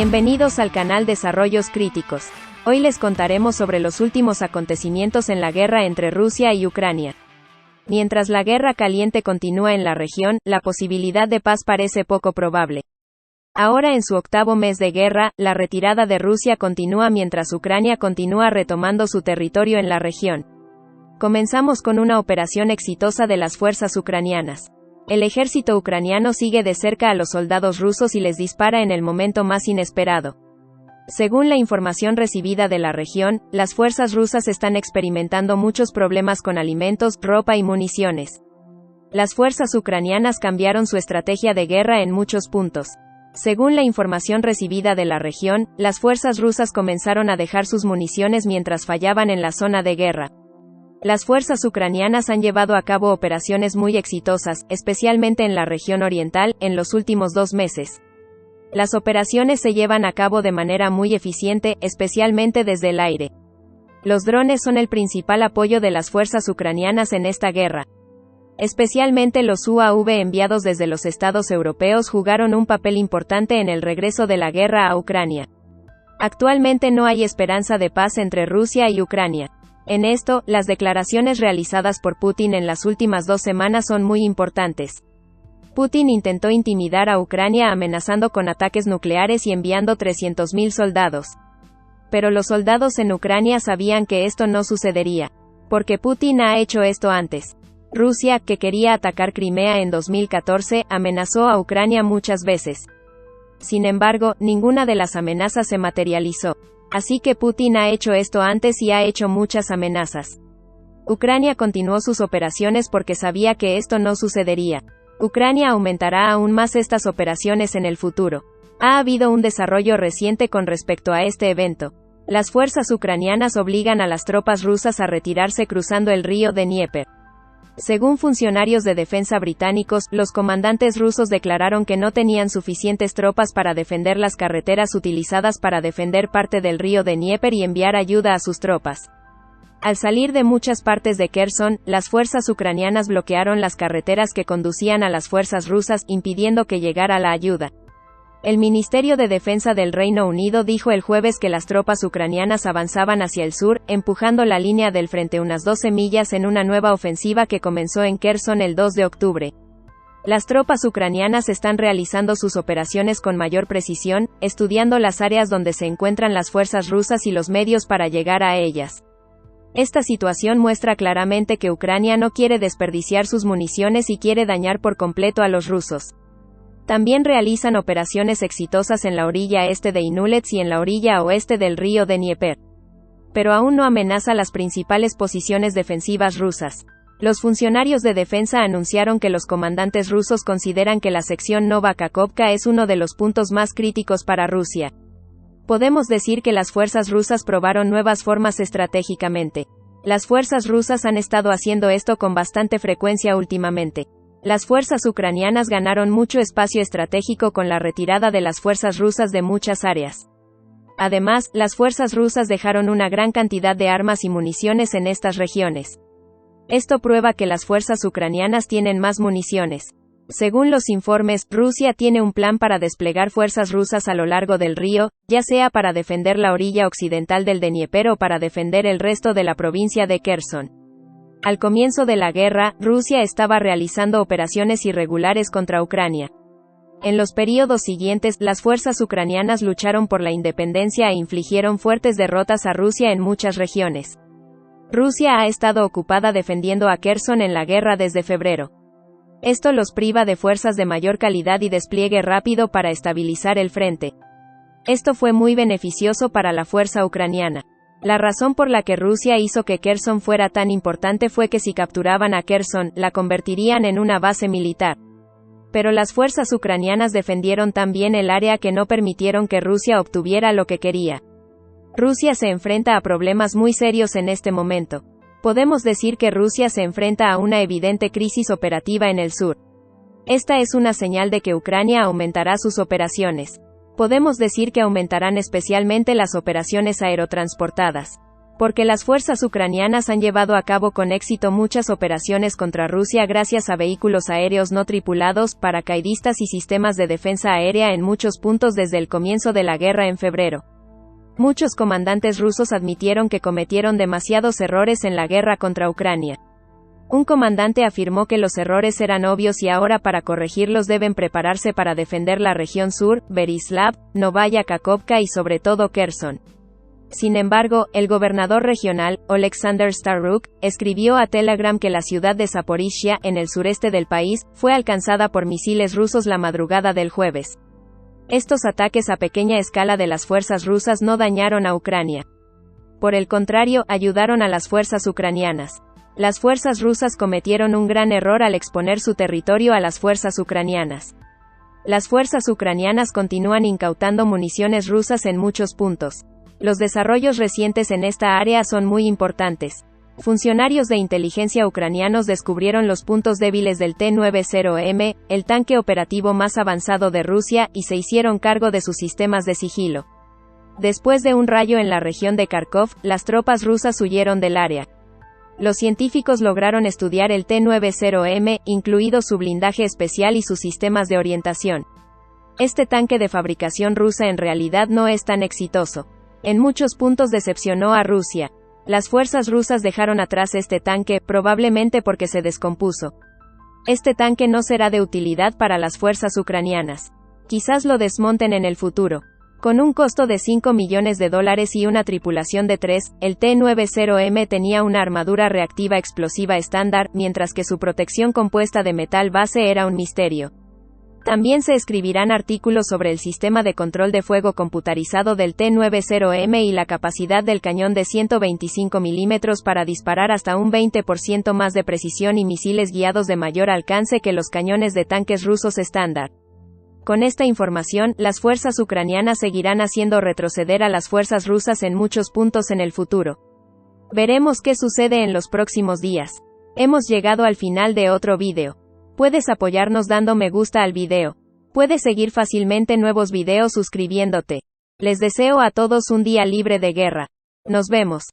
Bienvenidos al canal Desarrollos Críticos. Hoy les contaremos sobre los últimos acontecimientos en la guerra entre Rusia y Ucrania. Mientras la guerra caliente continúa en la región, la posibilidad de paz parece poco probable. Ahora en su octavo mes de guerra, la retirada de Rusia continúa mientras Ucrania continúa retomando su territorio en la región. Comenzamos con una operación exitosa de las fuerzas ucranianas. El ejército ucraniano sigue de cerca a los soldados rusos y les dispara en el momento más inesperado. Según la información recibida de la región, las fuerzas rusas están experimentando muchos problemas con alimentos, ropa y municiones. Las fuerzas ucranianas cambiaron su estrategia de guerra en muchos puntos. Según la información recibida de la región, las fuerzas rusas comenzaron a dejar sus municiones mientras fallaban en la zona de guerra. Las fuerzas ucranianas han llevado a cabo operaciones muy exitosas, especialmente en la región oriental, en los últimos 2 meses. Las operaciones se llevan a cabo de manera muy eficiente, especialmente desde el aire. Los drones son el principal apoyo de las fuerzas ucranianas en esta guerra. Especialmente los UAV enviados desde los estados europeos jugaron un papel importante en el regreso de la guerra a Ucrania. Actualmente no hay esperanza de paz entre Rusia y Ucrania. En esto, las declaraciones realizadas por Putin en las últimas 2 semanas son muy importantes. Putin intentó intimidar a Ucrania amenazando con ataques nucleares y enviando 300.000 soldados. Pero los soldados en Ucrania sabían que esto no sucedería. Porque Putin ha hecho esto antes. Rusia, que quería atacar Crimea en 2014, amenazó a Ucrania muchas veces. Sin embargo, ninguna de las amenazas se materializó. Así que Putin ha hecho esto antes y ha hecho muchas amenazas. Ucrania continuó sus operaciones porque sabía que esto no sucedería. Ucrania aumentará aún más estas operaciones en el futuro. Ha habido un desarrollo reciente con respecto a este evento. Las fuerzas ucranianas obligan a las tropas rusas a retirarse cruzando el río de Dnieper. Según funcionarios de defensa británicos, los comandantes rusos declararon que no tenían suficientes tropas para defender las carreteras utilizadas para defender parte del río de Dnieper y enviar ayuda a sus tropas. Al salir de muchas partes de Kherson, las fuerzas ucranianas bloquearon las carreteras que conducían a las fuerzas rusas, impidiendo que llegara la ayuda. El Ministerio de Defensa del Reino Unido dijo el jueves que las tropas ucranianas avanzaban hacia el sur, empujando la línea del frente unas 12 millas en una nueva ofensiva que comenzó en Kherson el 2 de octubre. Las tropas ucranianas están realizando sus operaciones con mayor precisión, estudiando las áreas donde se encuentran las fuerzas rusas y los medios para llegar a ellas. Esta situación muestra claramente que Ucrania no quiere desperdiciar sus municiones y quiere dañar por completo a los rusos. También realizan operaciones exitosas en la orilla este de Inulets y en la orilla oeste del río de Dnieper. Pero aún no amenaza las principales posiciones defensivas rusas. Los funcionarios de defensa anunciaron que los comandantes rusos consideran que la sección Nova Kakhovka es uno de los puntos más críticos para Rusia. Podemos decir que las fuerzas rusas probaron nuevas formas estratégicamente. Las fuerzas rusas han estado haciendo esto con bastante frecuencia últimamente. Las fuerzas ucranianas ganaron mucho espacio estratégico con la retirada de las fuerzas rusas de muchas áreas. Además, las fuerzas rusas dejaron una gran cantidad de armas y municiones en estas regiones. Esto prueba que las fuerzas ucranianas tienen más municiones. Según los informes, Rusia tiene un plan para desplegar fuerzas rusas a lo largo del río, ya sea para defender la orilla occidental del Dnieper o para defender el resto de la provincia de Kherson. Al comienzo de la guerra, Rusia estaba realizando operaciones irregulares contra Ucrania. En los períodos siguientes, las fuerzas ucranianas lucharon por la independencia e infligieron fuertes derrotas a Rusia en muchas regiones. Rusia ha estado ocupada defendiendo a Kherson en la guerra desde febrero. Esto los priva de fuerzas de mayor calidad y despliegue rápido para estabilizar el frente. Esto fue muy beneficioso para la fuerza ucraniana. La razón por la que Rusia hizo que Kherson fuera tan importante fue que si capturaban a Kherson, la convertirían en una base militar. Pero las fuerzas ucranianas defendieron tan bien el área que no permitieron que Rusia obtuviera lo que quería. Rusia se enfrenta a problemas muy serios en este momento. Podemos decir que Rusia se enfrenta a una evidente crisis operativa en el sur. Esta es una señal de que Ucrania aumentará sus operaciones. Podemos decir que aumentarán especialmente las operaciones aerotransportadas. Porque las fuerzas ucranianas han llevado a cabo con éxito muchas operaciones contra Rusia gracias a vehículos aéreos no tripulados, paracaidistas y sistemas de defensa aérea en muchos puntos desde el comienzo de la guerra en febrero. Muchos comandantes rusos admitieron que cometieron demasiados errores en la guerra contra Ucrania. Un comandante afirmó que los errores eran obvios y ahora para corregirlos deben prepararse para defender la región sur, Berislav, Novaya Kakhovka y sobre todo Kherson. Sin embargo, el gobernador regional, Oleksandr Staruk, escribió a Telegram que la ciudad de Zaporizhia, en el sureste del país, fue alcanzada por misiles rusos la madrugada del jueves. Estos ataques a pequeña escala de las fuerzas rusas no dañaron a Ucrania. Por el contrario, ayudaron a las fuerzas ucranianas. Las fuerzas rusas cometieron un gran error al exponer su territorio a las fuerzas ucranianas. Las fuerzas ucranianas continúan incautando municiones rusas en muchos puntos. Los desarrollos recientes en esta área son muy importantes. Funcionarios de inteligencia ucranianos descubrieron los puntos débiles del T-90M, el tanque operativo más avanzado de Rusia, y se hicieron cargo de sus sistemas de sigilo. Después de un rayo en la región de Kharkov, las tropas rusas huyeron del área. Los científicos lograron estudiar el T-90M, incluido su blindaje especial y sus sistemas de orientación. Este tanque de fabricación rusa en realidad no es tan exitoso. En muchos puntos decepcionó a Rusia. Las fuerzas rusas dejaron atrás este tanque, probablemente porque se descompuso. Este tanque no será de utilidad para las fuerzas ucranianas. Quizás lo desmonten en el futuro. Con un costo de $5 millones y una tripulación de 3, el T-90M tenía una armadura reactiva explosiva estándar, mientras que su protección compuesta de metal base era un misterio. También se escribirán artículos sobre el sistema de control de fuego computarizado del T-90M y la capacidad del cañón de 125 mm para disparar hasta un 20% más de precisión y misiles guiados de mayor alcance que los cañones de tanques rusos estándar. Con esta información, las fuerzas ucranianas seguirán haciendo retroceder a las fuerzas rusas en muchos puntos en el futuro. Veremos qué sucede en los próximos días. Hemos llegado al final de otro vídeo. Puedes apoyarnos dando me gusta al video. Puedes seguir fácilmente nuevos videos suscribiéndote. Les deseo a todos un día libre de guerra. Nos vemos.